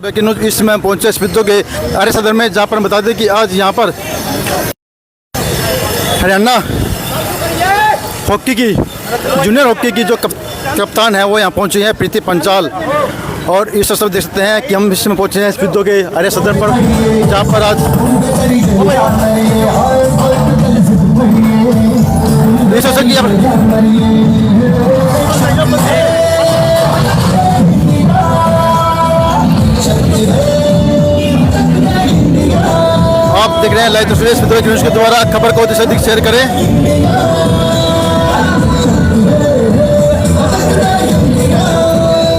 लेकिन इस समय पहुंचे स्पीतो के आर्य सदन में, जहां पर बता दें कि आज यहां पर हरियाणा हॉकी की जूनियर हॉकी की जो कप्तान है वो यहाँ पहुंची है, प्रीति पंचाल। और इस अवसर देख सकते हैं कि हम इस समय पहुंचे हैं स्पीतो के आर्य सदन पर, जहाँ पर आज इस अवसर की आप देख रहे हैं लाइव तस्वीरें स्पीतो न्यूज के द्वारा। खबर को अधिक से अधिक शेयर करें।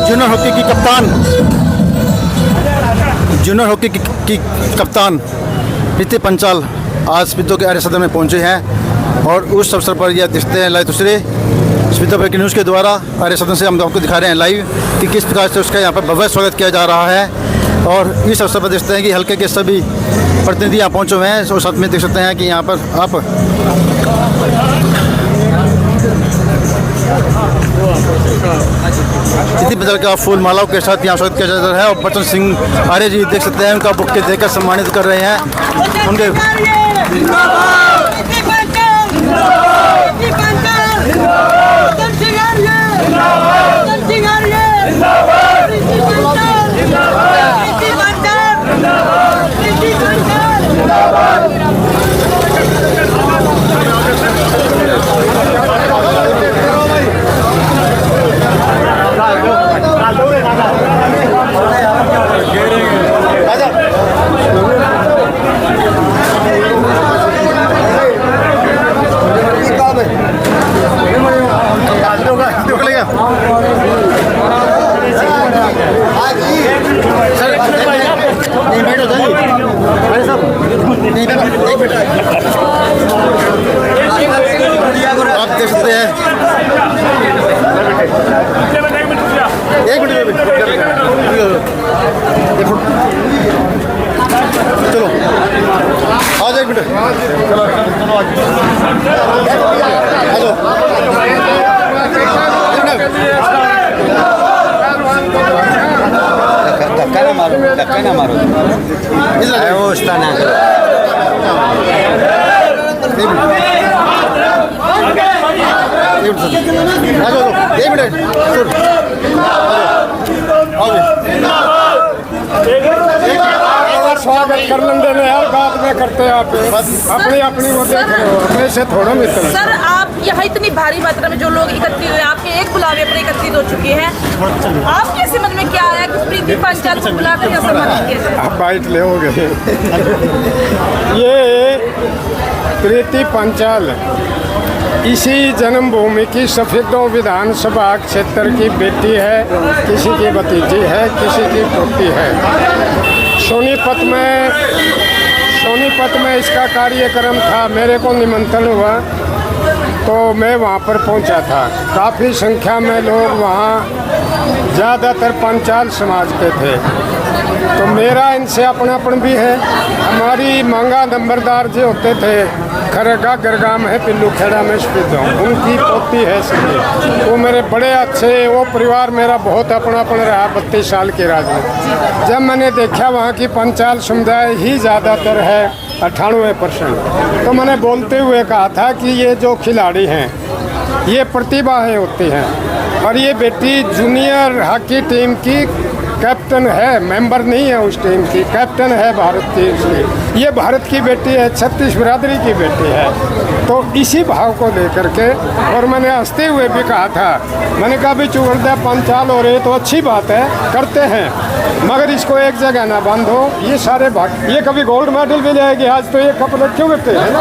जूनियर हॉकी की कप्तान प्रीति पंचाल आज स्पीतो के आर्य सदन में पहुंचे हैं और उस अवसर पर यह देखते हैं लाइव तस्वीरें स्पीतो ब्रेकिंग न्यूज़ के द्वारा। आर्य सदन से हम आपको दिखा रहे हैं लाइव कि किस प्रकार से उसका यहाँ पर भव्य स्वागत किया जा रहा है। और इस अवसर पर देखते हैं कि हल्के के सभी प्रतिनिधि यहाँ पहुँचे हुए हैं और साथ में देख सकते हैं कि यहाँ पर आप इसी प्रकार का फूल मालाओं के साथ यहाँ स्वागत किया जा रहा है। और बच्चन सिंह आर्य जी देख सकते हैं उनका बुक्के देकर सम्मानित कर रहे हैं उनके आप देख सकते हैं। एक मिनट चलो आज एक मिनट धक्का ना मारो व्यवस्था ना करो। एक मिनट स्वागत कर लेंगे यार, बात में करते हैं आप अपनी अपनी वो देख रहे हो, अपने से थोड़ा मिलते। सर आप यहाँ इतनी भारी मात्रा में जो लोग एकत्रित हुए, आपके एक बुलावे पर एकत्रित हो चुके हैं, आपके समझ में क्या आया कि प्रीति पंचाल को बुलाकर यहाँ सम्मानित किया जाए? आप बाइट ले हो गए। ये प्रीति पंचाल इसी जन्मभूमि की सफेदों विधानसभा क्षेत्र की बेटी है, किसी की भतीजी है, किसी की पोती है। सोनीपत में इसका कार्यक्रम था, मेरे को निमंत्रण हुआ तो मैं वहाँ पर पहुँचा था। काफ़ी संख्या में लोग वहाँ ज़्यादातर पंचाल समाज के थे, तो मेरा इनसे अपनापन भी है। हमारी मांगा नंबरदार जो होते थे खरगा गरगाम है पिल्लू खेड़ा में स्थित हूँ, उनकी पोती है सभी, वो मेरे बड़े अच्छे, वो परिवार मेरा बहुत अपनापन रहा 32 साल के राज में। जब मैंने देखा वहाँ की पंचाल समुदाय ही ज़्यादातर है 98%, तो मैंने बोलते हुए कहा था कि ये जो खिलाड़ी हैं ये प्रतिभाएं होती हैं, और ये बेटी जूनियर हॉकी टीम की कैप्टन है, मेंबर नहीं है उस टीम की, कैप्टन है भारत की। इसलिए ये भारत की बेटी है, 36 बिरादरी की बेटी है। तो इसी भाव को लेकर के, और मैंने हंसते हुए भी कहा था, मैंने कहा भी चुगलदा पंचाल हो रहे तो अच्छी बात है, करते हैं, मगर इसको एक जगह ना बांधो। ये सारे भाग, ये कभी गोल्ड मेडल भी जाएगी, आज तो ये कप क्यों करते हैं ना,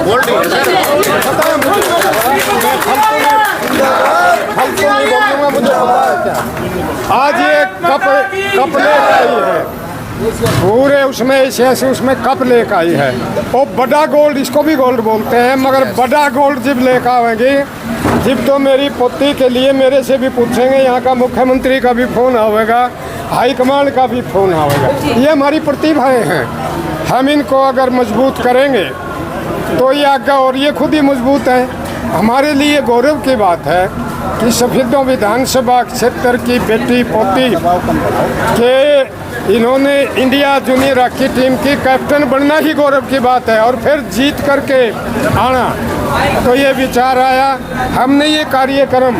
आज ये कप लेकर आई है पूरे, उसमें ऐसे उसमें कप लेकर आई है। और बड़ा गोल्ड, इसको भी गोल्ड बोलते हैं, मगर बड़ा गोल्ड जब लेकर आएंगी जब तो मेरी पोती के लिए मेरे से भी पूछेंगे, यहाँ का मुख्यमंत्री का भी फ़ोन आवेगा, हाईकमांड का भी फ़ोन आवेगा। ये हमारी प्रतिभाएं हैं, हम इनको अगर मजबूत करेंगे तो ये आगे, और ये खुद ही मजबूत है। हमारे लिए गौरव की बात है कि सफेदों विधानसभा क्षेत्र की बेटी पोती के इन्होंने इंडिया जूनियर हॉकी टीम की कैप्टन बनना ही गौरव की बात है, और फिर जीत करके आना। तो ये विचार आया, हमने ये कार्यक्रम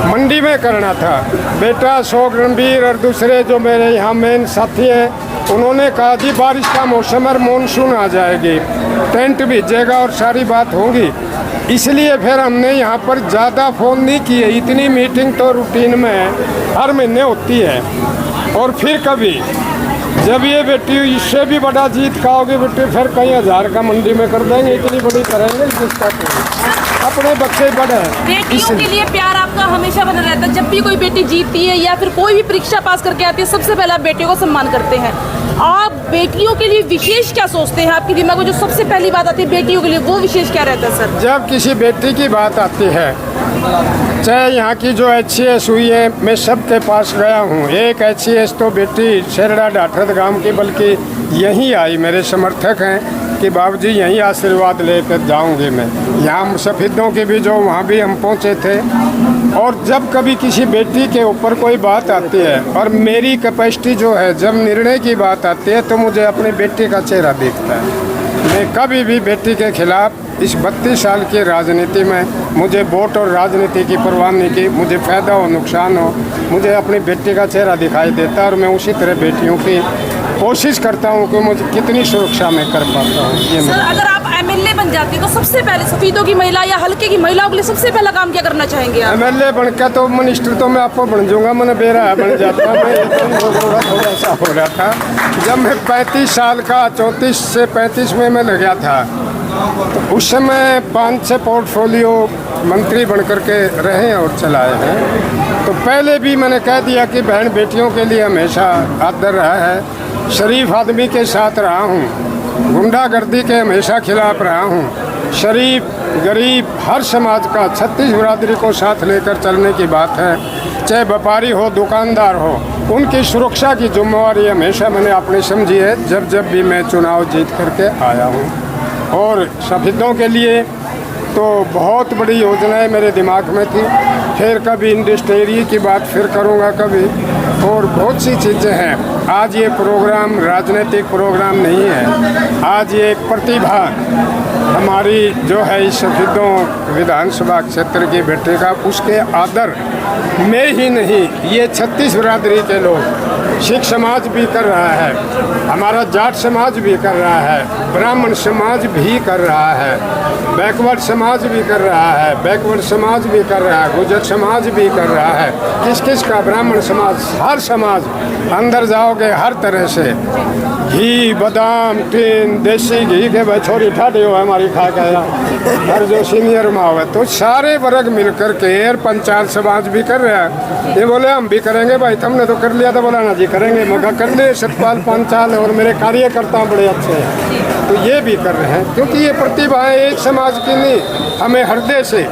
मंडी में करना था। बेटा अशोक रणबीर और दूसरे जो मेरे यहाँ मेन साथी हैं, उन्होंने कहा जी बारिश का मौसम और मानसून आ जाएगी, टेंट भीजेगा और सारी बात होगी। इसलिए फिर हमने यहाँ पर ज़्यादा फ़ोन नहीं किए। इतनी मीटिंग तो रूटीन में हर महीने होती है। और फिर कभी जब ये बेटी इससे भी बड़ा जीत खाओगे बेटी, फिर कई हज़ार का मंडी में कर देंगे, इतनी बड़ी करेंगे जिसका अपने बच्चे बड़े हैं। बेटियों के लिए प्यार आपका हमेशा बना रहता है। जब भी कोई बेटी जीतती है या फिर कोई भी परीक्षा पास करके आती है, सबसे पहले आप बेटियों को सम्मान करते हैं। आप बेटियों के लिए विशेष क्या सोचते हैं? आपके दिमाग में जो सबसे पहली बात आती है बेटियों के लिए, वो विशेष क्या रहता है सर? जब किसी बेटी की बात आती है, चाहे यहाँ की जो HCS हुई है, मैं सबके पास गया हूँ। एक HCS तो बेटी शेरड़ा डाठरद गांव की, बल्कि यहीं आई, मेरे समर्थक हैं कि बाबूजी यहीं आशीर्वाद लेकर जाऊंगी मैं। यहाँ सफ़ेदों की भी जो वहाँ भी हम पहुँचे थे। और जब कभी किसी बेटी के ऊपर कोई बात आती है, और मेरी कैपेसिटी जो है, जब निर्णय की बात आती है तो मुझे अपनी बेटी का चेहरा दिखता है। मैं कभी भी बेटी के खिलाफ इस 32 साल की राजनीति में मुझे वोट और राजनीति की परवाह नहीं की। मुझे फ़ायदा हो नुकसान हो, मुझे अपनी बेटी का चेहरा दिखाई देता है, और मैं उसी तरह बेटियों की कोशिश करता हूँ कि मुझे कितनी सुरक्षा मैं कर पाता हूँ। ये सर, अगर आप MLA बन जाती तो सबसे पहले सफेदों की महिला या हल्के की महिलाओं के लिए सबसे पहला काम क्या करना चाहेंगे आप? MLA बन के तो मिनिस्टर तो मैं आपको बन जाऊँगा, मैंने बेरा बन जाता। मैं थोड़ा सा हो रहा था जब मैं 35 साल का, 34 से 35 में मैं लगा था, तो उस समय 5-6 पोर्टफोलियो मंत्री बन करके रहे और चलाए हैं। तो पहले भी मैंने कह दिया कि बहन बेटियों के लिए हमेशा आदर रहा है। शरीफ आदमी के साथ रहा हूँ, गुंडागर्दी के हमेशा खिलाफ रहा हूँ। शरीफ गरीब हर समाज का 36 बिरादरी को साथ लेकर चलने की बात है। चाहे व्यापारी हो, दुकानदार हो, उनकी सुरक्षा की जिम्मेवारी हमेशा मैंने अपनी समझी है, जब भी मैं चुनाव जीत करके आया हूँ। और सफ़ेदों के लिए तो बहुत बड़ी योजनाएं मेरे दिमाग में थी। फिर कभी इंडस्ट्री की बात फिर करूँगा कभी, और बहुत सी चीज़ें हैं। आज ये प्रोग्राम राजनीतिक प्रोग्राम नहीं है। आज ये एक प्रतिभा हमारी जो है इस सफ़ेदों विधानसभा क्षेत्र की बेटे का, उसके आदर में ही नहीं, ये 36 बिरादरी के लोग, सिख समाज भी कर रहा है, हमारा जाट समाज भी कर रहा है, ब्राह्मण समाज भी कर रहा है, बैकवर्ड समाज भी कर रहा है, बैकवर्ड समाज भी कर रहा है, गुजर समाज भी कर रहा है। किस किस का? ब्राह्मण समाज, हर समाज। अंदर जाओगे हर तरह से, घी, बादाम, टीन, देसी घी के भाई छोरी ठाटे हो हमारी खा के, हर जो सीनियर माँ है, तो सारे वर्ग मिल कर के पंचायत समाज भी कर रहा है। ये बोले हम भी करेंगे भाई, तुमने तो कर लिया था, बोला ना जी करेंगे, मगर कर लिए। सतपाल पंचाल और मेरे कार्यकर्ता बड़े अच्छे हैं, तो ये भी कर रहे हैं। क्योंकि ये प्रतिभाएं एक समाज की नहीं, हमें हृदय से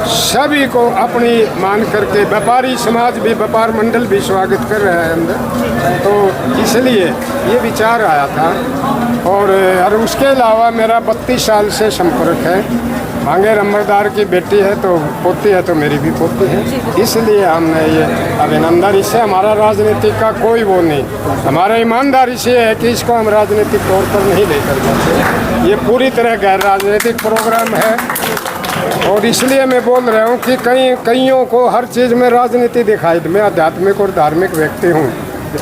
सभी को अपनी मान करके, व्यापारी समाज भी, व्यापार मंडल भी स्वागत कर रहा है अंदर। तो इसलिए ये विचार आया था। और उसके अलावा मेरा 32 साल से संपर्क है। भांगे नंबरदार की बेटी है तो पोती है, तो मेरी भी पोती है, इसलिए हमने ये अभिनंदन। इससे हमारा राजनीतिक का कोई वो नहीं, हमारा ईमानदारी से है कि इसको हम राजनीतिक तौर पर नहीं लेकर जाते। ये पूरी तरह गैर राजनीतिक प्रोग्राम है। और इसलिए मैं बोल रहा हूँ कि कईयों को हर चीज़ में राजनीति दिखाई। मैं आध्यात्मिक और धार्मिक व्यक्ति हूँ,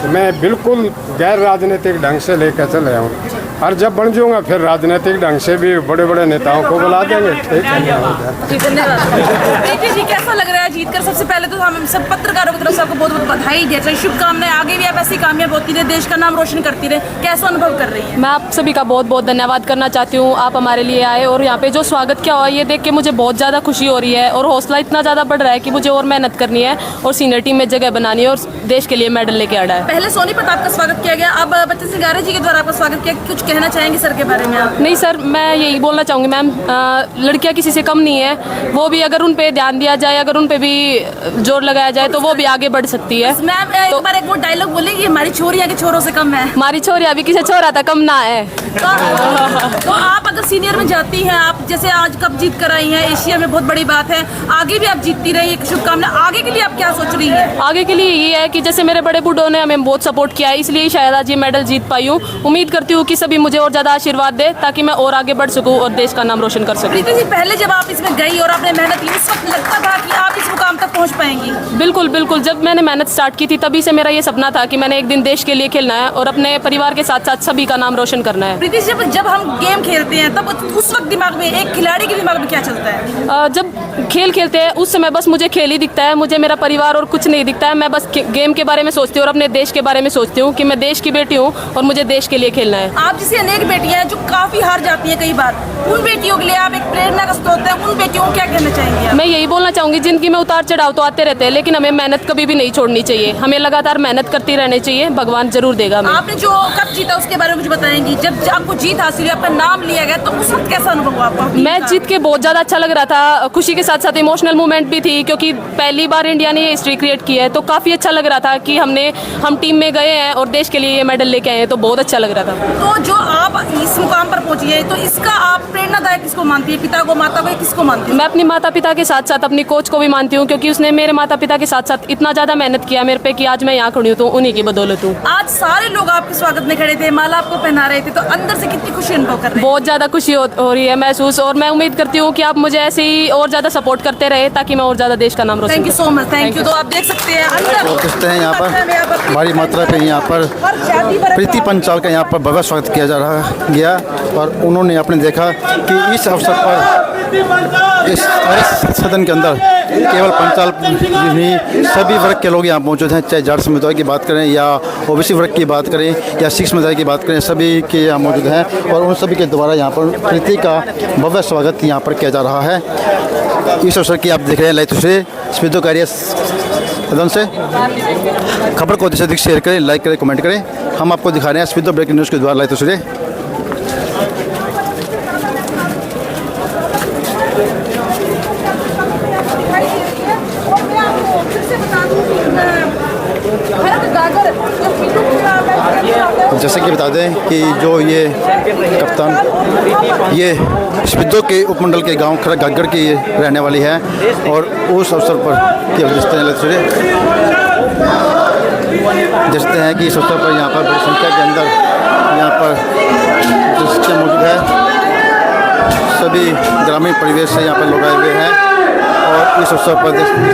मैं बिल्कुल गैर राजनीतिक ढंग से लेकर चल रहा हूँ। और जब बन जाऊँगा फिर राजनीतिक ढंग से भी बड़े बड़े नेताओं को बुला देंगे। ठीक है, धन्यवाद। जी, कैसा लग रहा है जीतकर? सबसे पहले तो हम सब पत्रकारों की तरफ से आपको बहुत बहुत बधाई देते हैं, शुभकामनाएं। आगे भी आप ऐसी कामयाब होती रहे, देश का नाम रोशन करती रहे। कैसा अनुभव कर रही है? मैं आप सभी का बहुत बहुत धन्यवाद करना चाहती हूँ। आप हमारे लिए आए और यहाँ पे जो स्वागत किया हुआ ये देख के मुझे बहुत ज़्यादा खुशी हो रही है, और हौसला इतना ज़्यादा बढ़ रहा है कि मुझे और मेहनत करनी है और सीनियर टीम में जगह बनानी है और देश के लिए मेडल लेके आना है। पहले सोनी प्रताप का स्वागत किया गया, अब बच्चन सिंह गारे जी के द्वारा आपका स्वागत किया। कुछ कहना चाहेंगे सर के बारे में आप? नहीं सर, मैं यही बोलना चाहूँगी मैम, लड़कियाँ किसी से कम नहीं है। वो भी अगर उन पे ध्यान दिया जाए, अगर उन पे भी जोर लगाया जाए तो वो भी आगे बढ़ सकती है। मैम एक बार एक वो डायलॉग बोलेंगे, हमारी छोरियाँ के छोरों से कम है। हमारी छोरियाँ भी किसी छोरा था कम ना है। तो आप अगर सीनियर में जाती हैं, आप जैसे आज कप जीत कर आई हैं, एशिया में बहुत बड़ी बात है, आगे भी आप जीतती रही, एक शुभकामना। आगे के लिए आप क्या सोच रही हैं? आगे के लिए ये है कि जैसे मेरे बड़े बूढ़ों ने हमें बहुत सपोर्ट किया है, इसलिए शायद आज ये मेडल जीत पाई हूँ। उम्मीद करती हूँ कि सभी मुझे और ज़्यादा आशीर्वाद दे ताकि मैं और आगे बढ़ सकूँ और देश का नाम रोशन कर सकूँ। प्रीति जी, पहले जब आप इसमें गई और आपने मेहनत की, उस वक्त लगता था कि आप इस मुकाम तक पहुँच पाएंगी? बिल्कुल बिल्कुल, जब मैंने मेहनत स्टार्ट की थी तभी से मेरा ये सपना था कि मैंने एक दिन देश के लिए खेलना है और अपने परिवार के साथ साथ सभी का नाम रोशन करना है। प्रीति जी, जब हम गेम खेलते हैं तब उस वक्त दिमाग में, एक खिलाड़ी के दिमाग में क्या चलता है? जब खेल खेलते हैं उस समय बस मुझे खेल ही दिखता है, मुझे मेरा परिवार और कुछ नहीं दिखता है। मैं बस गेम के बारे में सोचती हूँ और अपने देश के बारे में सोचती हूँ कि मैं देश की बेटी हूँ और मुझे देश के लिए खेलना है। आप जैसे अनेक बेटियां हैं जो काफी हार जाती हैं कई बार, उन बेटियों के लिए आप एक प्रेरणा का स्रोत हैं, उन बेटियों को क्या कहना चाहेंगे आप? मैं यही बोलना चाहूँगी, जिंदगी में उतार चढ़ाव तो आते रहते हैं, लेकिन हमें मेहनत कभी भी नहीं छोड़नी चाहिए। हमें लगातार मेहनत करती रहनी चाहिए, भगवान जरूर देगा हमें। आपने जो कप जीता उसके बारे में कुछ बताएंगी? जब आपको जीत हासिल हुई, आपका नाम लिया गया, तो उस वक्त कैसा अनुभव हुआ आपको? मैच जीत के बहुत ज़्यादा अच्छा लग रहा था, खुशी के साथ साथ इमोशनल मोमेंट भी थी, क्योंकि पहली बार इंडिया ने ये हिस्ट्री क्रिएट की है। तो काफ़ी अच्छा लग रहा था कि हम टीम में गए हैं और देश के लिए ये मेडल लेके आए हैं, तो बहुत अच्छा लग रहा था। तो जो आप इस मुकाम पर पहुंची है, तो इसका आप प्रेरणादायक किसको मानती है? पिता को, माता को, किसको मानती है? मैं अपनी माता पिता के साथ साथ अपनी कोच को भी मानती हूँ, क्योंकि उसने मेरे माता पिता के साथ साथ इतना ज़्यादा मेहनत किया मेरे पे कि आज मैं यहाँ खड़ी हूँ, तो उन्हीं की बदौलत हूँ। आज सारे लोग आपके स्वागत में खड़े थे, माला आपको पहना रहे थे, तो अंदर से कितनी खुशी अनुभव कर रहे हैं? बहुत ज़्यादा खुशी हो रही है महसूस, और मैं उम्मीद करती हूँ कि आप मुझे ऐसे ही और ज़्यादा सपोर्ट करते रहे ताकि मैं और ज़्यादा देश का नाम रोशन thank you so much, thank you. तो आप देख सकते हैं अंदर देखते हैं यहाँ पर भारी मात्रा पे यहाँ पर प्रीति पंचाल का यहाँ पर भव्य स्वागत किया जा रहा गया, और उन्होंने आपने देखा कि इस अवसर पर इस सदन के अंदर केवल पंचाल नहीं, सभी वर्ग के लोग यहाँ मौजूद हैं, चाहे जाट समुदाय की बात करें या ओबीसी वर्ग की बात करें या सिख समुदाय की बात करें, सभी के यहाँ मौजूद हैं, और उन सभी के द्वारा यहाँ पर प्रीति का भव्य स्वागत यहाँ पर किया जा रहा है। इस अवसर की आप देख रहे हैं लाइव तस्वीरें स्मितो कार्य सदन से। खबर को अधिक से अधिक शेयर करें, लाइक करें, कमेंट करें। हम आपको दिखा रहे हैं स्मितो ब्रेकिंग न्यूज़ के द्वारा लाइव तस्वीरें। जैसे कि बता दें कि जो ये कप्तान ये स्पितो के उपमंडल के गांव खरा गागर की रहने वाली है, और उस अवसर पर देखते हैं कि इस अवसर पर यहाँ पर बड़ी संख्या के अंदर यहाँ पर दृश्य मौजूद है। सभी ग्रामीण परिवेश से यहाँ पर लोग आए हुए हैं, और इस अवसर पर देखते हैं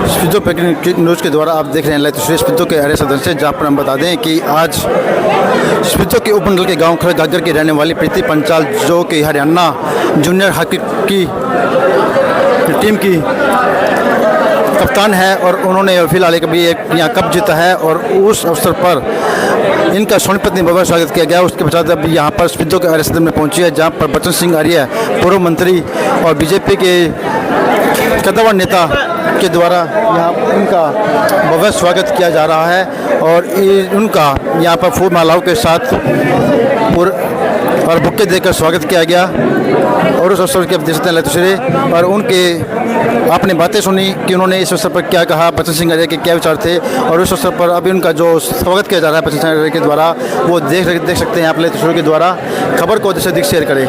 स्पितो ब्रेकिंग न्यूज़ के द्वारा आप देख रहे हैं लाइव तस्वीरें स्पितो के अरे सदन से, जहाँ पर हम बता दें कि आज स्पितो के उपमंडल के गांव खरा गागर की रहने वाली प्रीति पंचाल, जो कि हरियाणा जूनियर हॉकी की टीम की कप्तान है, और उन्होंने फिलहाल एक भी एक यहाँ कप जीता है, और उस अवसर पर इनका सोनीपत में भव्य स्वागत किया गया। उसके पश्चात अब यहाँ पर स्पितो के आर्य सदन में पहुँची है, जहाँ पर बच्चन सिंह आर्य पूर्व मंत्री और बीजेपी के कद्दावर नेता के द्वारा यहाँ उनका भव्य स्वागत किया जा रहा है, और उनका यहाँ पर फूल मालाओं के साथ और बुक्के देकर स्वागत किया गया। और उस अवसर के देख सकते हैं लतुश्री और उनके आपने बातें सुनी कि उन्होंने इस अवसर पर क्या कहा, बच्चन सिंह आर्य के क्या विचार थे। और उस अवसर पर अभी उनका जो स्वागत किया जा रहा है बच्चन सिंह आर्य के द्वारा वो देख सकते हैं आप लतुश्री के द्वारा। खबर को अधिक से अधिक शेयर करें।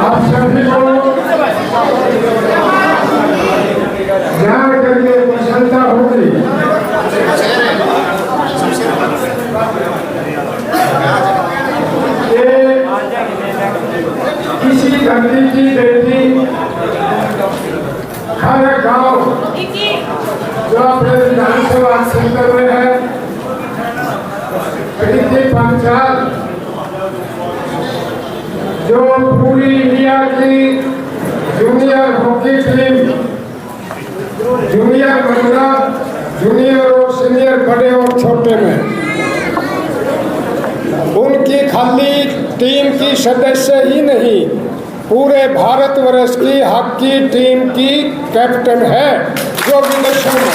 आप सभी को ध्यान करके प्रसन्नता होगी। किसी धरती की बेटी हर गांव जो अपने विधानसभा क्षेत्र में है, प्रीति पंचाल जो पूरी इंडिया की जूनियर हॉकी टीम, जूनियर महिला, जूनियर और सीनियर बड़े और छोटे में उनकी खाली टीम की सदस्य ही नहीं, पूरे भारतवर्ष की हॉकी टीम की कैप्टन है जो विदेशों में।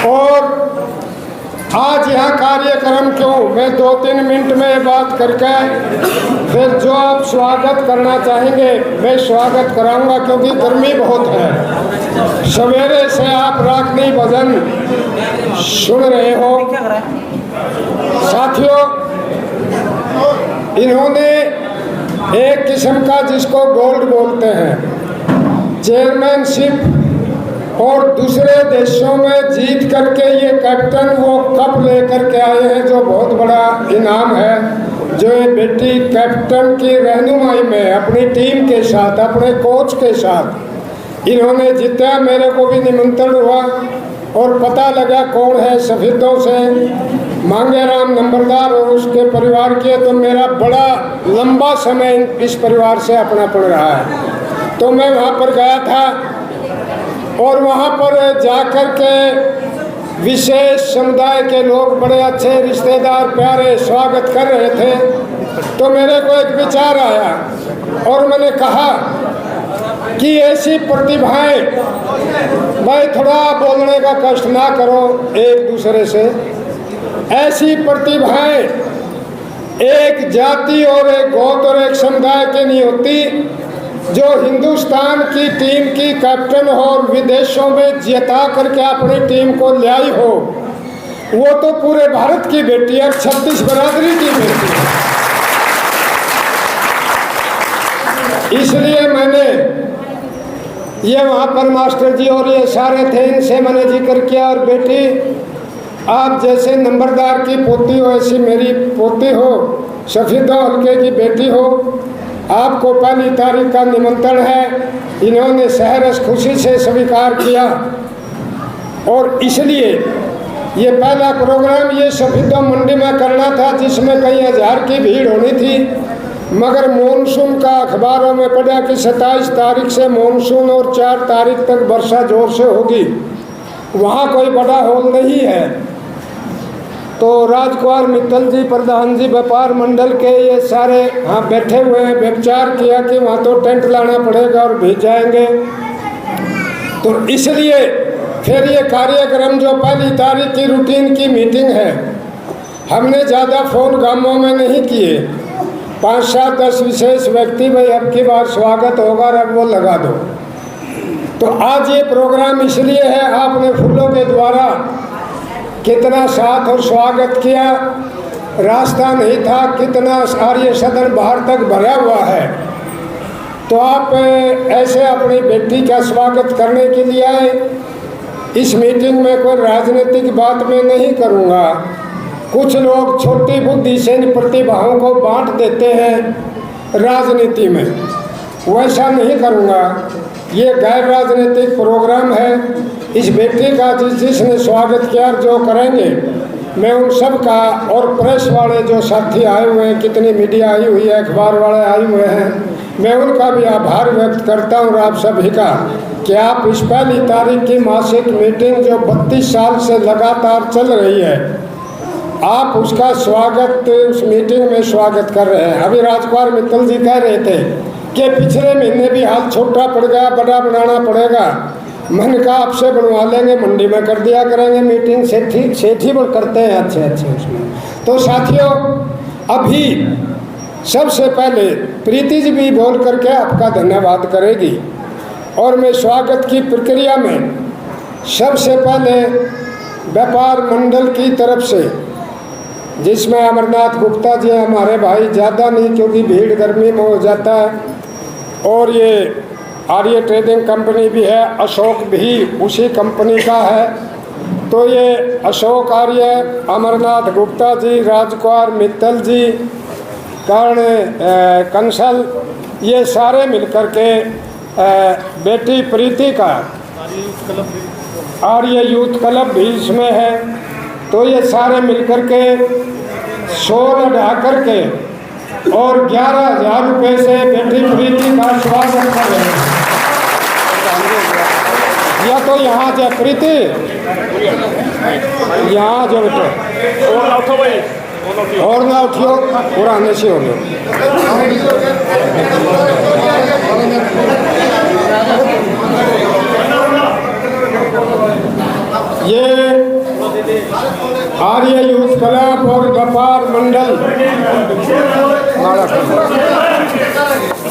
और आज यहाँ कार्यक्रम क्यों, मैं 2-3 मिनट में बात करके फिर जो आप स्वागत करना चाहेंगे मैं स्वागत कराऊंगा, क्योंकि गर्मी बहुत है। सवेरे से आप रागनी भजन सुन रहे हो। साथियों, इन्होंने एक किस्म का जिसको गोल्ड बोलते हैं चेयरमैनशिप और दूसरे देशों में जीत करके ये कैप्टन वो कप लेकर के आए हैं, जो बहुत बड़ा इनाम है। जो ये बेटी कैप्टन की रहनुमाई में अपनी टीम के साथ, अपने कोच के साथ इन्होंने जीता। मेरे को भी निमंत्रण हुआ और पता लगा कौन है, सफेदों से मांगेराम नंबरदार और उसके परिवार के, तो मेरा बड़ा लंबा समय इस परिवार से अपना पड़ रहा है। तो मैं वहाँ पर गया था और वहाँ पर जाकर के विशेष समुदाय के लोग, बड़े अच्छे रिश्तेदार प्यारे स्वागत कर रहे थे। तो मेरे को एक विचार आया और मैंने कहा कि ऐसी प्रतिभाएं, भाई थोड़ा बोलने का कष्ट ना करो एक दूसरे से, ऐसी प्रतिभाएं एक जाति और एक गोत और एक समुदाय की नहीं होती। जो हिंदुस्तान की टीम की कैप्टन हो और विदेशों में जिता करके अपनी टीम को ले आई हो, वो तो पूरे भारत की बेटी है, 36 बरादरी की बेटी है। इसलिए मैंने ये वहाँ पर मास्टर जी और ये सारे थे, इनसे मैंने जिक्र किया। और बेटी, आप जैसे नंबरदार की पोती हो, ऐसी मेरी पोती हो, सफीदा हल्के की बेटी हो। आपको 1 तारीख का निमंत्रण है, इन्होंने सहर्ष खुशी से स्वीकार किया। और इसलिए ये पहला प्रोग्राम ये सफीदा मंडी में करना था, जिसमें कई हज़ार की भीड़ होनी थी, मगर मानसून का अखबारों में पढ़ा कि 27 तारीख से मानसून और 4 तारीख तक वर्षा जोर से होगी। वहाँ कोई बड़ा हॉल नहीं है। तो राजकुमार मित्तल जी, प्रधान जी व्यापार मंडल के, ये सारे वहाँ बैठे हुए हैं। विचार किया कि वहाँ तो टेंट लाना पड़ेगा और भेज जाएंगे। तो इसलिए फिर ये कार्यक्रम जो 1 तारीख की रूटीन की मीटिंग है, हमने ज़्यादा फ़ोन गांवों में नहीं किए। 5-7-10 विशेष व्यक्ति, भाई अब की बार स्वागत होगा और अब वो लगा दो। तो आज ये प्रोग्राम इसलिए है, आपने फूलों के द्वारा कितना साथ और स्वागत किया, रास्ता नहीं था, कितना आर्य सदन बाहर तक भरा हुआ है। तो आप ऐसे अपनी बेटी का स्वागत करने के लिए आए। इस मीटिंग में कोई राजनीतिक बात मैं नहीं करूँगा। कुछ लोग छोटी बुद्धि से इन प्रतिभाओं को बांट देते हैं राजनीति में, वैसा नहीं करूँगा। ये गैर राजनीतिक प्रोग्राम है। इस बेटी का जिसने स्वागत किया, जो करेंगे, मैं उन सब का, और प्रेस वाले जो साथी आए हुए हैं, कितनी मीडिया आई हुई है, अखबार वाले आए हुए हैं, मैं उनका भी आभार व्यक्त करता हूँ। और आप सभी का कि आप इस 1 तारीख की मासिक मीटिंग जो 32 साल से लगातार चल रही है, आप उसका स्वागत उस मीटिंग में स्वागत कर रहे हैं। अभी राजकुमार मित्तल जी कह रहे थे कि पिछले महीने भी हाल छोटा पड़ गया, बड़ा बनाना पड़ेगा। मन का आपसे बनवा लेंगे, मंडी में कर दिया करेंगे मीटिंग, सेठी बन करते हैं अच्छे उसमें। तो साथियों, अभी सबसे पहले प्रीति जी भी बोल करके आपका धन्यवाद करेगी और मैं स्वागत की प्रक्रिया में सबसे पहले व्यापार मंडल की तरफ से, जिसमें अमरनाथ गुप्ता जी हमारे भाई, ज़्यादा नहीं क्योंकि भीड़ गर्मी में हो जाता है, और ये आर्य ट्रेडिंग कंपनी भी है, अशोक भी उसी कंपनी का है। तो ये अशोक आर्य, अमरनाथ गुप्ता जी, राजकुमार मित्तल जी, कर्ण कंसल, ये सारे मिलकर के बेटी प्रीति का आर्य यूथ क्लब भी इसमें है। तो ये सारे मिलकर के शोर ढा करके और 11,000 रुपये से बेटी प्रीति का स्वागत कर रहे हैं। या तो यहाँ जो प्रीति, यहाँ जो बेटे और ना उठियो, पुराने से हो गए। ये आर्य यूथ क्लब और व्यापार मंडल,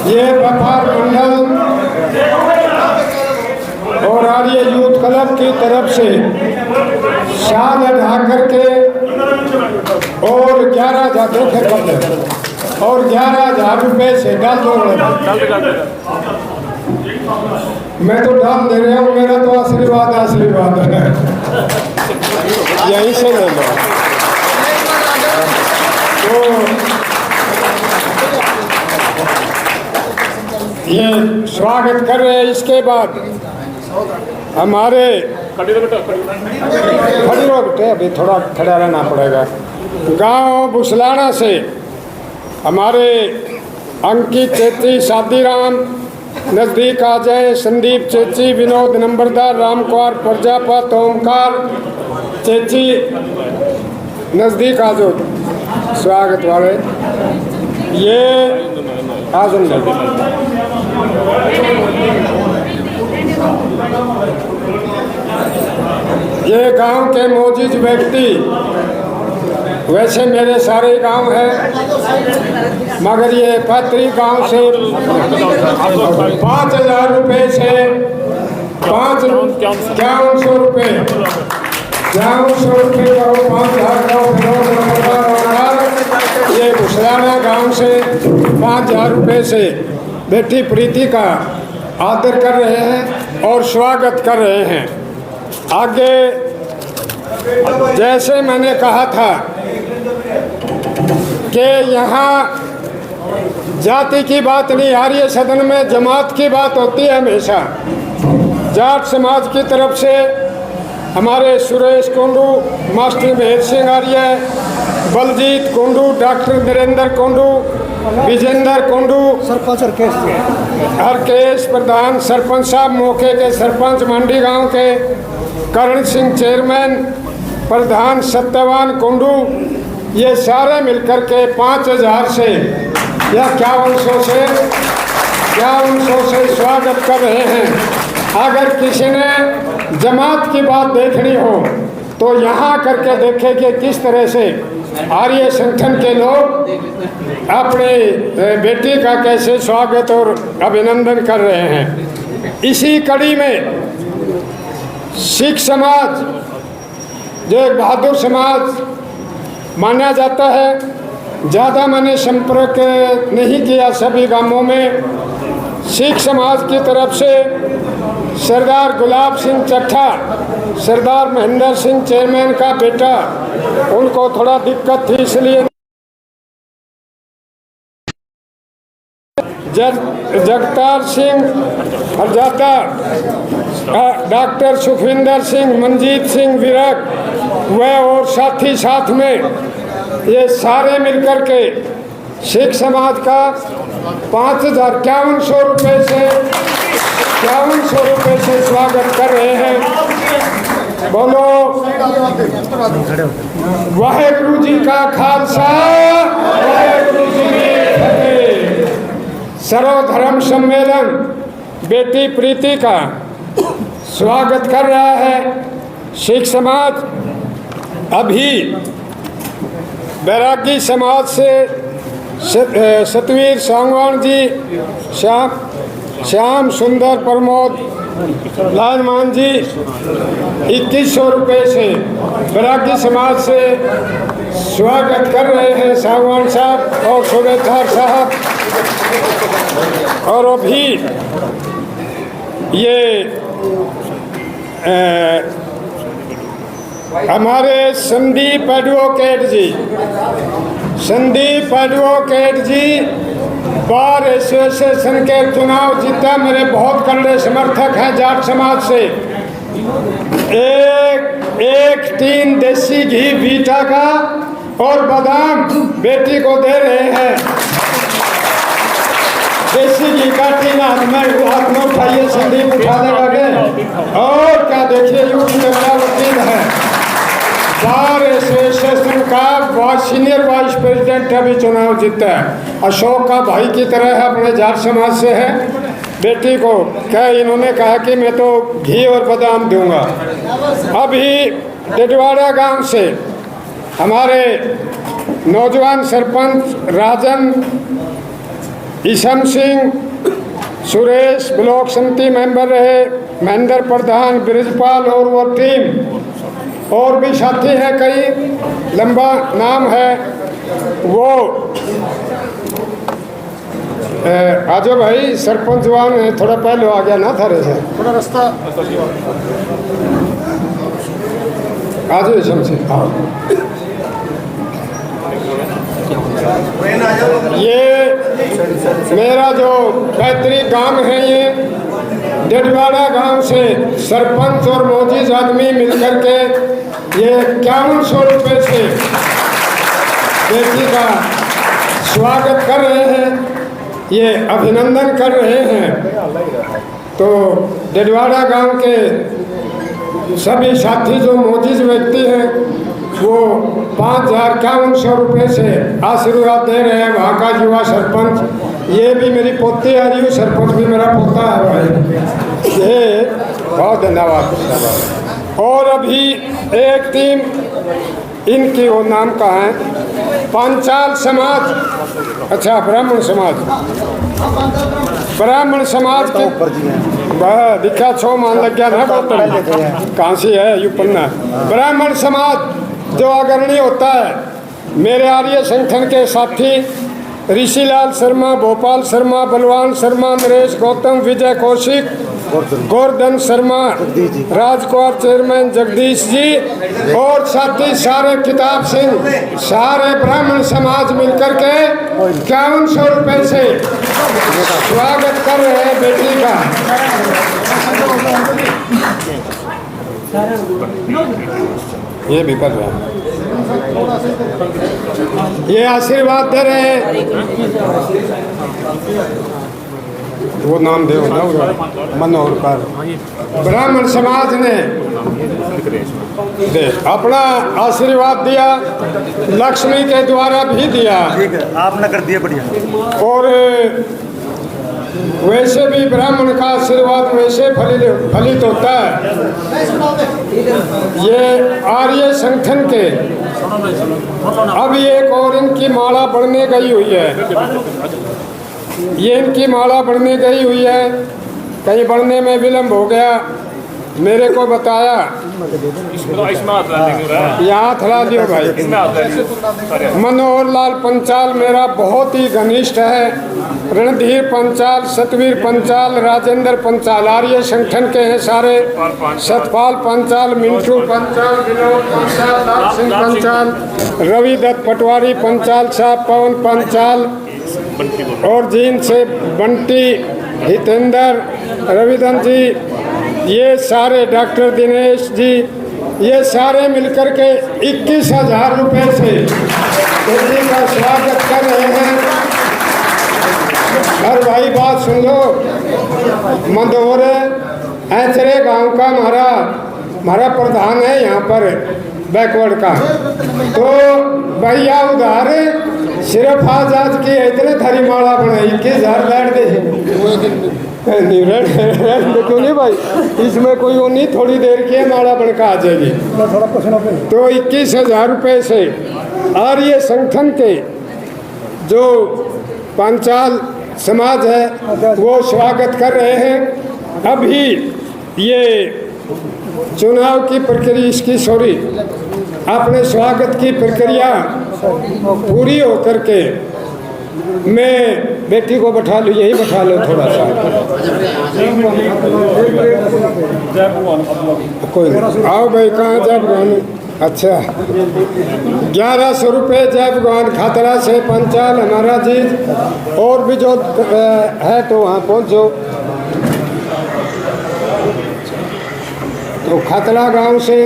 ये व्यापार मंडल और आर्य यूथ क्लब की तरफ से शाल ढा करके और 11,000 और 11,000 रुपये से डाल दो। मैं तो डाल दे रहा हूँ, मेरा तो आशीर्वाद है, यहीं से ले लो। तो ये स्वागत कर रहे हैं। इसके बाद हमारे खड़ी रहो बेटे, अभी थोड़ा खड़ा रहना पड़ेगा। गांव बुसलाना से हमारे अंकित चेची, शादीराम नज़दीक आ जाए, संदीप चेची, विनोद नंबरदार, रामकुमार प्रजापत, ओमकार चेची नज़दीक आ जाओ, स्वागत वाले। ये आजम ये गांव के मौजूद व्यक्ति, वैसे मेरे सारे गांव हैं, मगर ये पैतृक गांव से 5,000 रुपये से 5100 रुपये, 5100 रुपये करो, 5,000 ये भुसलाना गांव से 5,000 रुपये से बेटी प्रीति का आदर कर रहे हैं और स्वागत कर रहे हैं। आगे जैसे मैंने कहा था कि यहाँ जाति की बात नहीं, आर्य सदन में जमात की बात होती है हमेशा। जाट समाज की तरफ से हमारे सुरेश कुंडू, मास्टर महेश सिंह आर्य, बलजीत कुंडू, डॉक्टर नरेंद्र कुंडू, विजेंद्र कुंडू, सरपंच हरकेश प्रधान, सरपंच साहब मौके के सरपंच मंडी गांव के, करण सिंह चेयरमैन, प्रधान सत्यवान कुंडू, ये सारे मिलकर के 5,000 से या 5100 से स्वागत कर रहे हैं। अगर किसी ने जमात की बात देखनी हो तो यहाँ करके देखे कि किस तरह से आर्य संगठन के लोग अपने बेटी का कैसे स्वागत और अभिनंदन कर रहे हैं। इसी कड़ी में सिख समाज, जो एक बहादुर समाज माना जाता है, ज़्यादा मैंने संपर्क नहीं किया सभी गांवों में। सिख समाज की तरफ से सरदार गुलाब सिंह चट्ठा, सरदार महेंद्र सिंह चेयरमैन का बेटा, उनको थोड़ा दिक्कत थी, इसलिए जगतार सिंह हरजादा, डॉक्टर सुखविंदर सिंह, मनजीत सिंह विरक, वह और साथी साथ में ये सारे मिलकर के सिख समाज का 5,051 रुपये से 5100 रुपये से स्वागत कर रहे हैं। बोलो वाहेगुरु जी का खालसा, वाहेगुरु जी की फतेह। सर्वधर्म सम्मेलन बेटी प्रीति का स्वागत कर रहा है सिख समाज। अभी बैरागी समाज से सतवीर सांगवान जी, श्याम सुंदर प्रमोद लालमान जी 2100 रुपये से बैरागी समाज से स्वागत कर रहे हैं सांगवान साहब और सूबेदार साहब। और अभी ये हमारे संदीप एडवोकेट जी बार एसोसिएशन के चुनाव जीता, मेरे बहुत कड़े समर्थक हैं जाट समाज से। एक टीन देसी घी बीटा का और बादाम बेटी को दे रहे हैं। देसी घी का टीन हाथ में उठाइए, संदीप उठा देगा के। और क्या देखिए युग में बड़ा वकील है, बार एसोसिएशन का सीनियर वाइस प्रेसिडेंट अभी चुनाव जीता है। अशोक का भाई की तरह है, अपने जाट समाज से है। बेटी को क्या इन्होंने कहा कि मैं तो घी और बादाम दूंगा। अभी टिटवाड़ा गांव से हमारे नौजवान सरपंच राजन, ईशम सिंह, सुरेश ब्लॉक समिति मेंबर रहे, महेंद्र प्रधान, ब्रिजपाल और वो टीम और भी साथी हैं, कई लंबा नाम है वो। आजो भाई सरपंच जवान है, थोड़ा पहले आ गया ना थारे से, थोड़ा रास्ता आज से आओ। ये मेरा जो पैतृक गांव है, ये डेडवाड़ा गांव से सरपंच और मोजीज आदमी मिलकर के ये 5100 रुपये से बेटी का स्वागत कर रहे हैं, ये अभिनंदन कर रहे हैं। तो डेडवाड़ा गांव के सभी साथी जो मोजीज व्यक्ति हैं वो 5100 रुपये से आशीर्वाद दे रहे हैं। वहाँ का युवा सरपंच, ये भी मेरी पोती आ रही हूँ, सरपंच भी मेरा पोता है भाई, ये बहुत धन्यवाद। और अभी एक टीम, इनकी वो नाम का है पंचाल समाज, अच्छा ब्राह्मण समाज के दिखा छो मान लग गया ना, कहाँ से है यू पन्ना। ब्राह्मण समाज जो अग्रणी होता है, मेरे आर्य संगठन के साथी ऋषिलाल शर्मा, भोपाल शर्मा, बलवान शर्मा, नरेश गौतम, विजय कौशिक, गोवर्धन शर्मा, राजकुमार चेयरमैन जगदीश जी और साथी सारे किताब सिंह, सारे ब्राह्मण समाज मिलकर के 5100 रुपये से स्वागत कर रहे हैं बेटी का। ये भी कर रहे हैं, ये आशीर्वाद दे रहे हैं। वो नाम दे मनोहर कर ब्राह्मण समाज ने दे अपना आशीर्वाद दिया, लक्ष्मी के द्वारा भी दिया, आपने कर दिया बढ़िया। और वैसे भी ब्राह्मण का आशीर्वाद वैसे फलित होता है। ये आर्य संगठन के अब एक और इनकी माला बढ़ने गई हुई है, ये इनकी माला बढ़ने गई हुई है, कहीं बढ़ने में विलम्ब हो गया, मेरे को बताया यहाँ थला दियो भाई। मनोहर लाल पंचाल मेरा बहुत ही घनिष्ठ है, रणधीर पंचाल, सतवीर पंचाल, राजेंद्र पंचाल आर्य संगठन के हैं सारे, सतपाल पंचाल, मिंटू पंचाल, विनोद पंचाल, लाल सिंह पंचाल, रवि दत्त पटवारी पंचाल साहब, पवन पंचाल और जीन से बंटी, हितेंद्र, रविधन जी, ये सारे डॉक्टर दिनेश जी, ये सारे मिलकर के 21,000 रुपये से बेटी का स्वागत कर रहे हैं। हर भाई बात सुन लो, मंदोरे ऐचरे गांव का हमारा हमारा प्रधान है यहाँ पर बैकवर्ड का, तो भैया उधार सिर्फ आज की इतने थारी माला बनाई 21,000 बैठ दे क्यों नहीं भाई, इसमें कोई वो नहीं, थोड़ी देर की माला बनकर आ जाएगी। तो 21,000 रुपये से आर्य संगठन के जो पांचाल समाज है वो स्वागत कर रहे हैं। अभी ये चुनाव की प्रक्रिया अपने स्वागत की प्रक्रिया पूरी होकर के मैं बेटी को बैठा लूँ, यही बैठा लो थोड़ा सा, कोई नहीं। आओ भाई, कहाँ जय भगवान। अच्छा, 1100 रुपये जय भगवान खातरा से पंचाल हमारा जी, और भी जो है तो वहाँ पहुँचो। तो खातला गांव से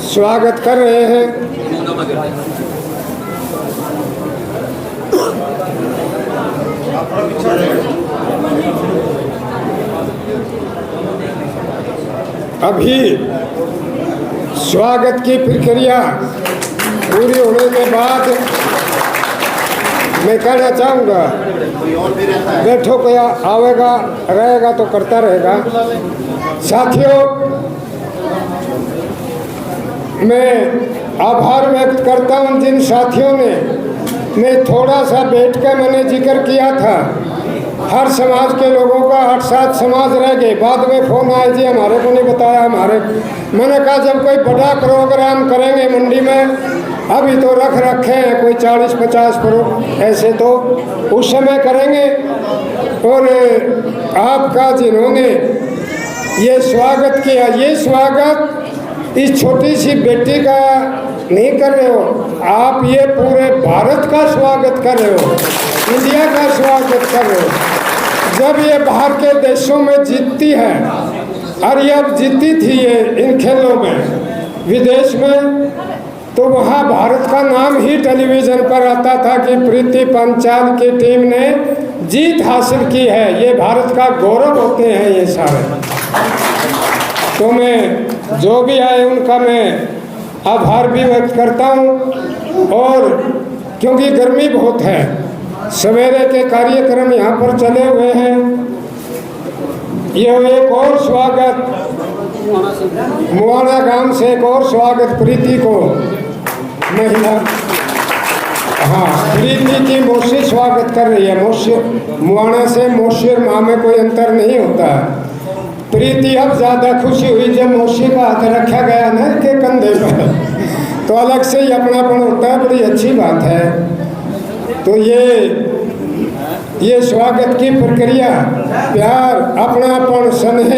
स्वागत कर रहे हैं। अभी स्वागत की प्रक्रिया पूरी होने के बाद मैं कहना चाहूँगा, बैठो कोई आवेगा रहेगा तो करता रहेगा। साथियों, मैं आभार व्यक्त करता हूँ जिन साथियों ने, मैं थोड़ा सा बैठ कर मैंने जिक्र किया था, हर समाज के लोगों का 8-7 समाज रह गए। बाद में फ़ोन आए जी हमारे को नहीं बताया, मैंने कहा जब कोई बड़ा प्रोग्राम करेंगे मंडी में, अभी तो रख रखे हैं कोई 40-50 ऐसे तो उस समय करेंगे। और आपका जिन्होंने ये स्वागत किया, ये स्वागत इस छोटी सी बेटी का नहीं कर रहे हो आप, ये पूरे भारत का स्वागत कर रहे हो, इंडिया का स्वागत कर रहे हो। जब ये बाहर के देशों में जीतती है, और ये अब जीती थी ये इन खेलों में विदेश में, तो वहाँ भारत का नाम ही टेलीविज़न पर आता था कि प्रीति पंचाल की टीम ने जीत हासिल की है। ये भारत का गौरव होते हैं ये सारे। तो मैं जो भी आए उनका मैं आभार भी व्यक्त करता हूँ। और क्योंकि गर्मी बहुत है, सवेरे के कार्यक्रम यहाँ पर चले हुए हैं। ये एक और स्वागत मुआना गांव से, एक और स्वागत प्रीति को, महिला, हाँ प्रीति की मौसी स्वागत कर रही है। मौसी मुआना से मौसी माँ में कोई अंतर नहीं होता। प्रीति अब ज़्यादा खुशी हुई जब मौसी का हाथ रखा गया ना के कंधे पर, तो अलग से ही अपनापन होता है, बड़ी अच्छी बात है। तो ये स्वागत की प्रक्रिया प्यार, अपनापन, स्नेह,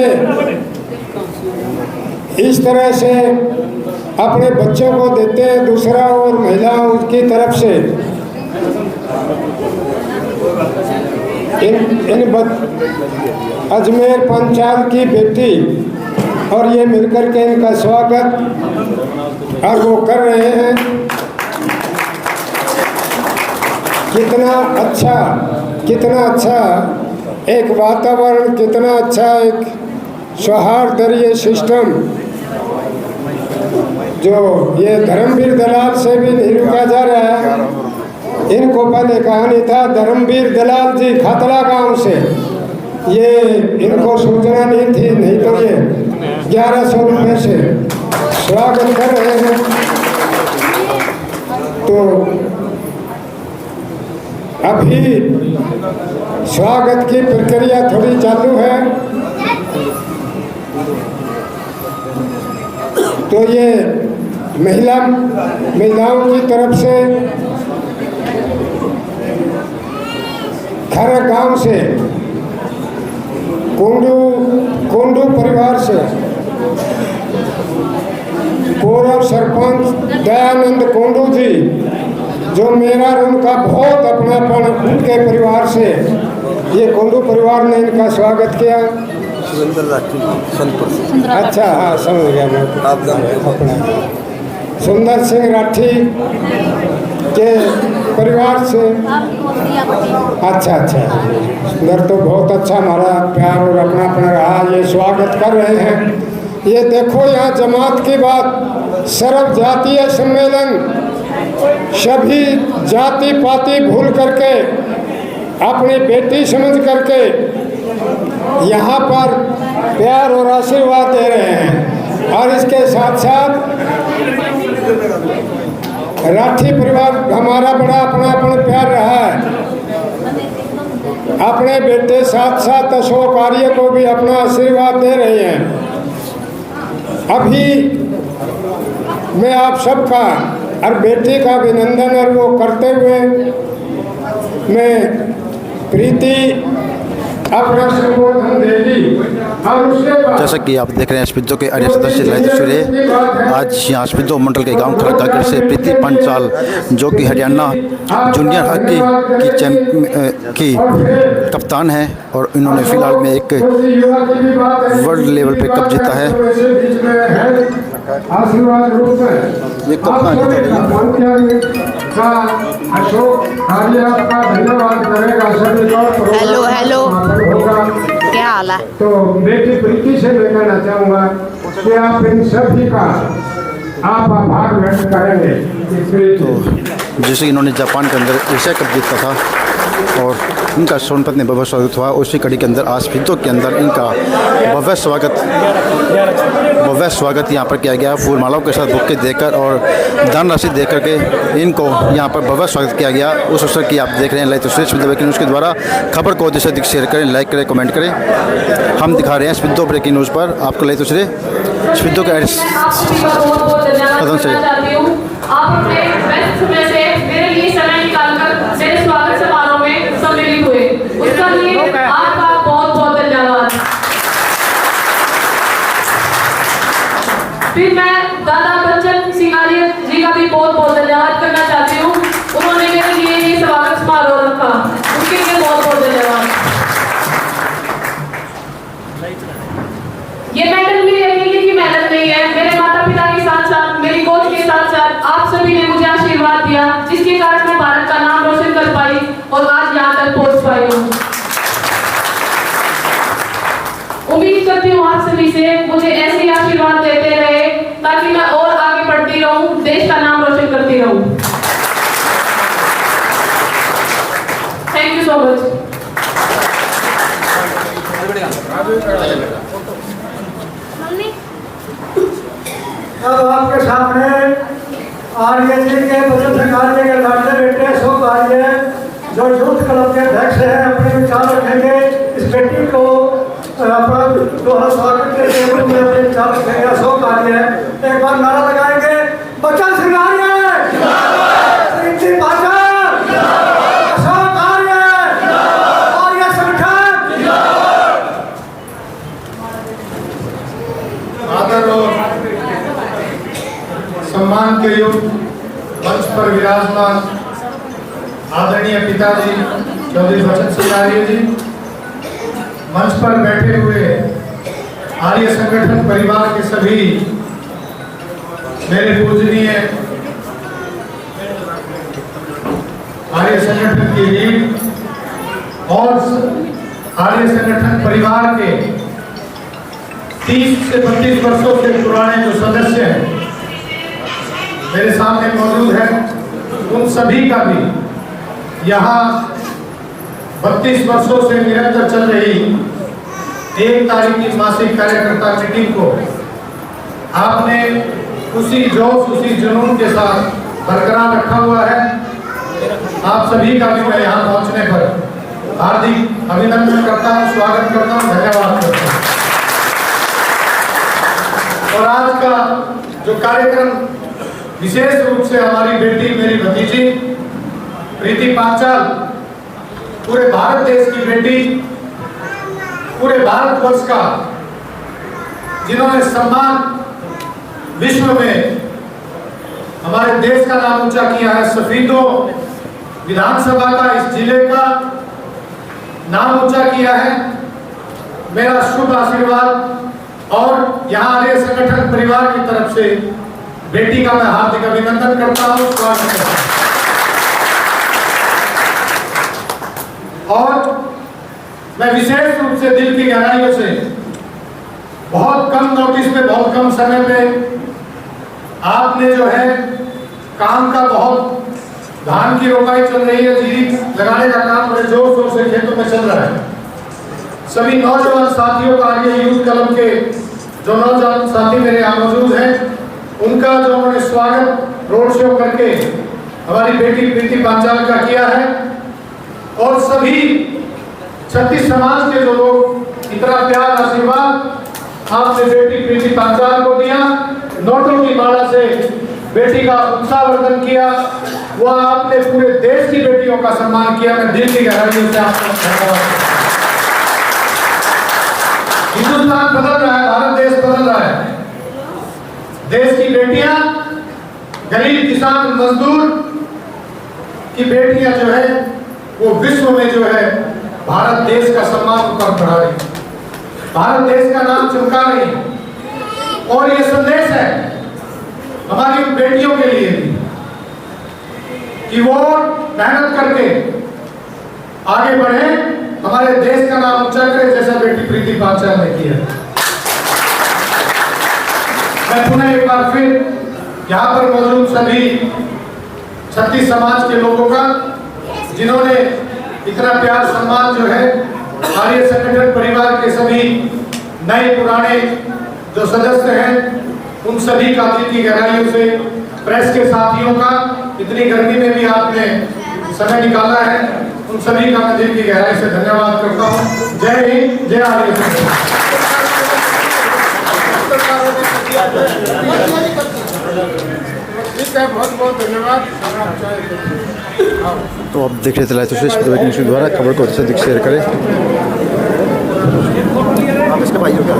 इस तरह से अपने बच्चों को देते हैं दूसरा, और महिलाओं की तरफ से अजमेर पंचाल की बेटी और ये मिलकर के इनका स्वागत और वो कर रहे हैं। कितना अच्छा एक वातावरण, कितना अच्छा एक सौहार्दर्य सिस्टम जो ये धर्मवीर दलाल से भी नहीं रुका जा रहा है। इनको पहले कहानी था धर्मवीर दलाल जी खातला गांव से, ये इनको सूचना नहीं थी, नहीं तो ये 1100 रुपये से स्वागत कर रहे हैं। तो अभी स्वागत की प्रक्रिया थोड़ी चालू है। तो ये महिलाओं की तरफ से खरक गांव से, कोंडू परिवार से पूर्व सरपंच दयानंद कोंडू जी, जो मेरा और उनका बहुत अपनापन, उनके परिवार से ये कोंडू परिवार ने इनका स्वागत किया। अच्छा, हाँ समझ गया मैं अपना। सुंदर सिंह राठी के परिवार से। अच्छा अच्छा, सुंदर तो बहुत अच्छा, हमारा प्यार और अपना रहा। ये स्वागत कर रहे हैं। ये देखो यहाँ जमात की बात, सर्व जातीय सम्मेलन, सभी जाति पाति भूल करके अपनी बेटी समझ करके यहाँ पर प्यार और आशीर्वाद दे रहे हैं। और इसके साथ साथ राठी परिवार हमारा बड़ा अपना प्यार रहा है। अपने बेटे साथ साथ अशोक आर्य को भी अपना आशीर्वाद दे रहे हैं। अभी मैं आप सबका और बेटी का अभिनंदन और वो करते हुए मैं प्रीति अपना संबोधन देगी। और उसके बाद जैसा कि आप देख रहे हैं स्पितो के आर्य सदस्य ललित सूर्य आज यहाँ स्पितो मंडल के गांव खड़कागढ़ से प्रीति पंचाल जो कि हरियाणा जूनियर हॉकी की कप्तान है और इन्होंने फिलहाल में एक वर्ल्ड लेवल पे कप जीता है। आशीर्वाद रूप में ये कप्तान अशोक आर्य आपका धन्यवाद करेगा सभी को। हेलो हेलो, क्या हाल है? तो बेटी प्रीति से मैं कहना चाहूँगा कि आप इन सभी का आप आभार व्यक्त करेंगे। तो जैसे इन्होंने जापान के अंदर एशिया कप जीता था और इनका सोनपत में भव्य स्वागत हुआ, उसी कड़ी के अंदर आज स्पितो के अंदर इनका भव्य स्वागत यहाँ पर किया गया। फूलमालाओं के साथ बुक्के देकर और दान राशि दे करके इनको यहाँ पर भव्य स्वागत किया गया। उस अवसर की आप देख रहे हैं लाइव तस्वीर स्पितो ब्रेकिंग न्यूज़ के द्वारा। खबर को अधिक से अधिक शेयर करें, लाइक करें, कमेंट करें। हम दिखा रहे हैं स्पितो ब्रेकिंग न्यूज़ पर आपको लाइव तस्वीरें स्पितो के कदम से। आप अपने बेस्ट समय से मेरे लिए समय निकालकर मेरे स्वागत समारोह में सम्मिलित हुए, उसका लिए आपका बहुत बहुत धन्यवाद। फिर मैं दादा बच्चन सिंह आर्य जी का भी बहुत बहुत धन्यवाद करना चाहती हूँ। उन्होंने मेरे लिए ये स्वागत समारोह रखा, उसके लिए बहुत बहुत धन्यवाद। ये मेडल मेरी अकेले की मेहनत नहीं है, मेरे माता पिता के साथ साथ मेरी कोच के साथ साथ आप सभी ने मुझे आशीर्वाद दिया, जिसके कारण मैं भारत का नाम रोशन कर पाई और आज यहाँ तक पहुँच पाई हूँ। उम्मीद करती हूँ आप सभी से मुझे ऐसे आशीर्वाद देते रहे ताकि मैं और आगे बढ़ती रहूँ, देश का नाम रोशन करती रहूँ। Thank you so much. अब आपके सामने आर्य जी के बचन सिंह आर्य के लाडले बेटे अशोक आर्य जो यूथ क्लब के अध्यक्ष हैं अपने विचार रखेंगे। इस बेटी को अपना दोहरा स्वागत के लिए अपने विचार रखेंगे। अशोक आर्य एक बार नारा लगाएंगे, बचन सिंह आर्य, प्रीति पंचाल, अशोक आर्य, आर्य संगठन। आदर और सम्मान के युग मंच पर विराजमान आदरणीय पिताजी चौधरी बचन सिंह आर्य जी, मंच पर बैठे हुए आर्य संगठन परिवार के सभी मेरे पूजनीय आर्य संगठन की लीड और आर्य संगठन परिवार के 30 से 32 वर्षों से पुराने जो सदस्य हैं मेरे सामने मौजूद है, उन सभी का भी यहाँ 32 वर्षों से निरंतर चल रही 1 तारीख की मासिक कार्यकर्ता मीटिंग को आपने उसी जोश उसी जुनून के साथ बरकरार रखा हुआ है। आप सभी का भी मैं यहाँ पहुँचने पर हार्दिक अभिनंदन करता हूँ, स्वागत करता हूँ, धन्यवाद करता हूँ। और आज का जो कार्यक्रम विशेष रूप से हमारी बेटी मेरी भतीजी प्रीति पांचाल, पूरे भारत देश की बेटी, पूरे भारतवर्ष का जिन्होंने सम्मान विश्व में हमारे देश का नाम ऊंचा किया है, सफीदो विधानसभा का इस जिले का नाम ऊंचा किया है। मेरा शुभ आशीर्वाद और यहाँ आर्य संगठन परिवार की तरफ से बेटी का मैं हार्दिक अभिनंदन करता हूँ, स्वागत करता हूँ। और मैं विशेष रूप से दिल की गहराइयों से बहुत कम नोटिस पे, बहुत कम समय पे आपने जो है काम का बहुत धान की रोपाई चल रही है, जीरी लगाने का काम बड़े जोर शोर से खेतों में चल रहा है। सभी नौजवान साथियों का आर्य यूथ क्लब के जो नौजवान साथी मेरे यहाँ मौजूद हैं, उनका जो उन्होंने स्वागत रोड शो करके हमारी बेटी प्रीति पांचाल का किया है, और सभी छत्तीस समाज के जो लोग इतना प्यार आशीर्वाद आपने बेटी प्रीति पांचाल को दिया, नोटों की माला से बेटी का उत्साहवर्धन किया, वह आपने पूरे देश की बेटियों का सम्मान किया। मैं दिल की गहराइयों से आपको धन्यवाद। हिंदुस्तान बदल रहा है, भारत देश बदल रहा है। देश की बेटियां, गरीब किसान मजदूर की बेटियां जो है वो विश्व में जो है भारत देश का सम्मान ऊपर बढ़ा रही, भारत देश का नाम चमका रही। और ये संदेश है हमारी बेटियों के लिए भी कि वो मेहनत करके आगे बढ़े, हमारे देश का नाम ऊंचा करे, जैसा बेटी प्रीति पांचाल ने किया। मैं पुनः एक बार फिर यहाँ पर मौजूद सभी छत्तीस समाज के लोगों का, जिन्होंने इतना प्यार सम्मान जो है आर्य संगठन परिवार के सभी नए पुराने जो सदस्य हैं, उन सभी का दिल की गहराइयों से, प्रेस के साथियों का, इतनी गर्मी में भी आपने समय निकाला है, उन सभी का मैं दिल की गहराई से धन्यवाद करता हूँ। जय हिंद, जय आर्य संगठन। बहुत बहुत धन्यवाद। तो आप देख रहे थे लाइव तस्वीर स्पीतो न्यूज़ के द्वारा, खबर को अधिक शेयर करें। आप इसका भाई हो क्या?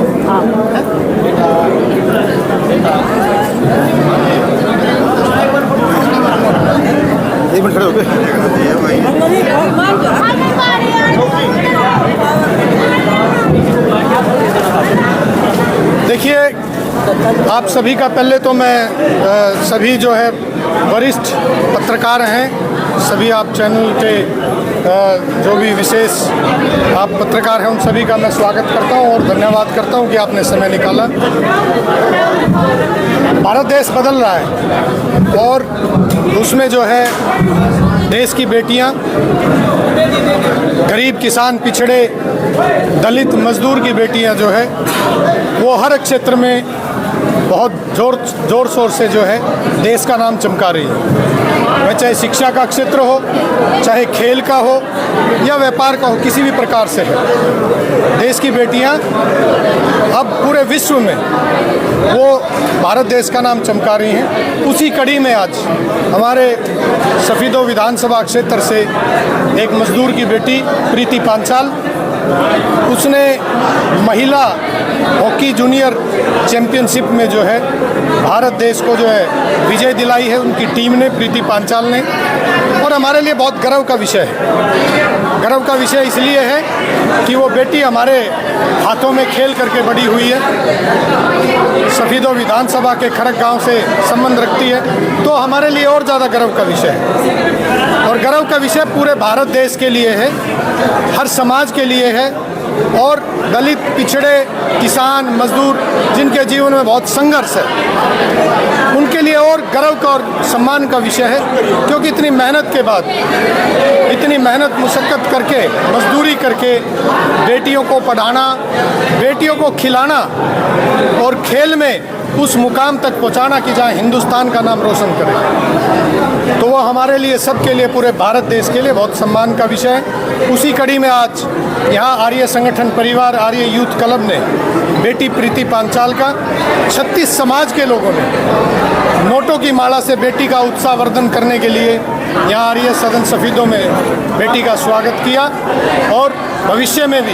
एक मिनट खड़े हो गए। देखिए, आप सभी का पहले तो मैं सभी जो है वरिष्ठ पत्रकार हैं, सभी आप चैनल के जो भी विशेष आप पत्रकार हैं, उन सभी का मैं स्वागत करता हूं और धन्यवाद करता हूं कि आपने समय निकाला। भारत देश बदल रहा है और उसमें जो है देश की बेटियां, गरीब किसान, पिछड़े, दलित, मजदूर की बेटियां जो है वो हर क्षेत्र में बहुत जोर शोर से जो है देश का नाम चमका रही है। वह चाहे शिक्षा का क्षेत्र हो, चाहे खेल का हो या व्यापार का हो, किसी भी प्रकार से है। देश की बेटियां अब पूरे विश्व में वो भारत देश का नाम चमका रही हैं। उसी कड़ी में आज हमारे सफीदो विधानसभा क्षेत्र से एक मजदूर की बेटी प्रीति पांचाल, उसने महिला हॉकी जूनियर चैंपियनशिप में जो है भारत देश को जो है विजय दिलाई है, उनकी टीम ने, प्रीति पांचाल ने। और हमारे लिए बहुत गर्व का विषय है। गर्व का विषय इसलिए है कि वो बेटी हमारे हाथों में खेल करके बड़ी हुई है, सफीदो विधानसभा के खड़क गांव से संबंध रखती है, तो हमारे लिए और ज़्यादा गर्व का विषय है। और गर्व का विषय पूरे भारत देश के लिए है, हर समाज के लिए है, और दलित, पिछड़े, किसान, मजदूर जिनके जीवन में बहुत संघर्ष है, उनके लिए और गर्व का और सम्मान का विषय है। क्योंकि इतनी मेहनत के बाद, इतनी मेहनत मुशक्क़त करके, मजदूरी करके बेटियों को पढ़ाना, बेटियों को खिलाना और खेल में उस मुकाम तक पहुंचाना कि जहां हिंदुस्तान का नाम रोशन करे, तो वो हमारे लिए, सबके लिए, पूरे भारत देश के लिए बहुत सम्मान का विषय है। उसी कड़ी में आज यहाँ आर्य संगठन परिवार, आर्य यूथ क्लब ने बेटी प्रीति पांचाल का 36 समाज के लोगों ने नोटों की माला से बेटी का उत्साहवर्धन करने के लिए यहाँ आर्य सदन सफीदों में बेटी का स्वागत किया, और भविष्य में भी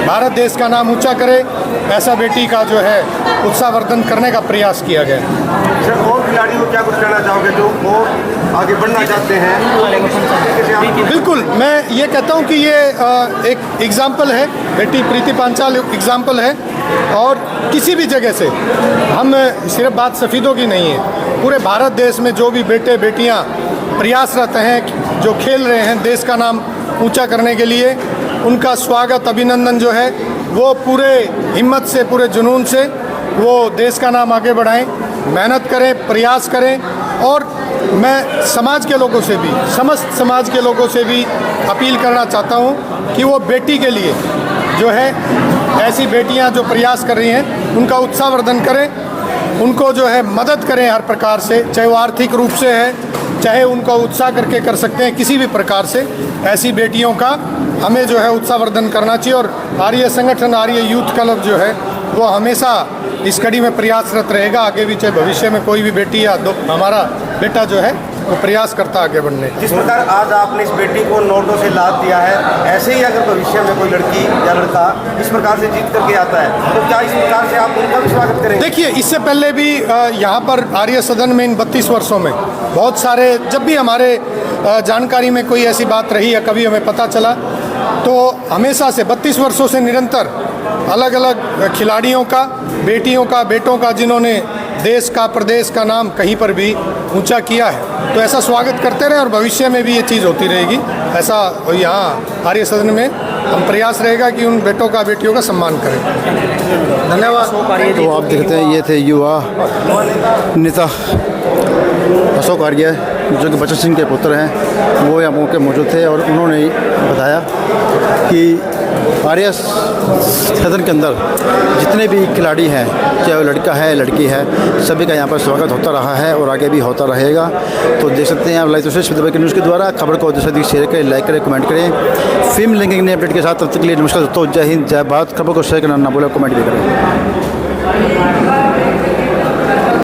भारत देश का नाम ऊंचा करे, ऐसा बेटी का जो है उत्साहवर्धन करने का प्रयास किया गया। सर, और खिलाड़ियों को क्या कुछ कहना चाहोगे जो और आगे बढ़ना चाहते हैं? बिल्कुल, मैं ये कहता हूँ कि ये एक एग्जाम्पल है, बेटी प्रीति पांचाल एग्जाम्पल है, और किसी भी जगह से, हम सिर्फ बात सफीदों की नहीं है, पूरे भारत देश में जो भी बेटे बेटियां प्रयासरत हैं, जो खेल रहे हैं देश का नाम ऊंचा करने के लिए, उनका स्वागत अभिनंदन जो है वो पूरे हिम्मत से, पूरे जुनून से वो देश का नाम आगे बढ़ाएं, मेहनत करें, प्रयास करें। और मैं समाज के लोगों से भी, समस्त समाज के लोगों से भी अपील करना चाहता हूं कि वो बेटी के लिए जो है, ऐसी बेटियां जो प्रयास कर रही हैं उनका उत्साहवर्धन करें, उनको जो है मदद करें हर प्रकार से, चाहे वो आर्थिक रूप से है, चाहे उनका उत्साह करके कर सकते हैं किसी भी प्रकार से। ऐसी बेटियों का हमें जो है उत्साहवर्धन करना चाहिए। और आर्य संगठन, आर्य यूथ क्लब जो है वो हमेशा इस कड़ी में प्रयासरत रहेगा। आगे भी चाहे भविष्य में कोई भी बेटी या हमारा बेटा जो है वो प्रयास करता आगे बढ़ने। जिस प्रकार आज आपने इस बेटी को नोटों से लाद दिया है, ऐसे ही अगर भविष्य में कोई लड़की या लड़का इस प्रकार से जीत करके आता है तो क्या इस प्रकार से आप उनका भी स्वागत करेंगे? देखिए, इससे पहले भी यहाँ पर आर्य सदन में इन 32 वर्षों में बहुत सारे, जब भी हमारे जानकारी में कोई ऐसी बात रही या कभी हमें पता चला, तो हमेशा से 32 वर्षों से निरंतर अलग अलग खिलाड़ियों का, बेटियों का, बेटों का, जिन्होंने देश का, प्रदेश का नाम कहीं पर भी ऊंचा किया है, तो ऐसा स्वागत करते रहे और भविष्य में भी ये चीज़ होती रहेगी। ऐसा यहाँ आर्य सदन में हम प्रयास रहेगा कि उन बेटों का, बेटियों का सम्मान करें। धन्यवाद। तो आप देखते हैं ये थे युवा नेता अशोक आर्य, जो कि बचन सिंह के पुत्र हैं। वो यहाँ मौके मौजूद थे और उन्होंने बताया कि आर्य सदन के अंदर जितने भी खिलाड़ी हैं, चाहे वो लड़का है लड़की है, सभी का यहाँ पर स्वागत होता रहा है और आगे भी होता रहेगा। तो देख सकते हैं आप लाइव तस्वीर स्मिता न्यूज़ के द्वारा खबर को अधिक से अधिक शेयर करें, लाइक करें, कमेंट करें। फिल्म लिंकिंग ने अपडेट के साथ, तब तक के लिए नमस्कार दोस्तों, जय हिंद, जय भारत। खबर को शेयर करना ना भूलें, कमेंट भी करें।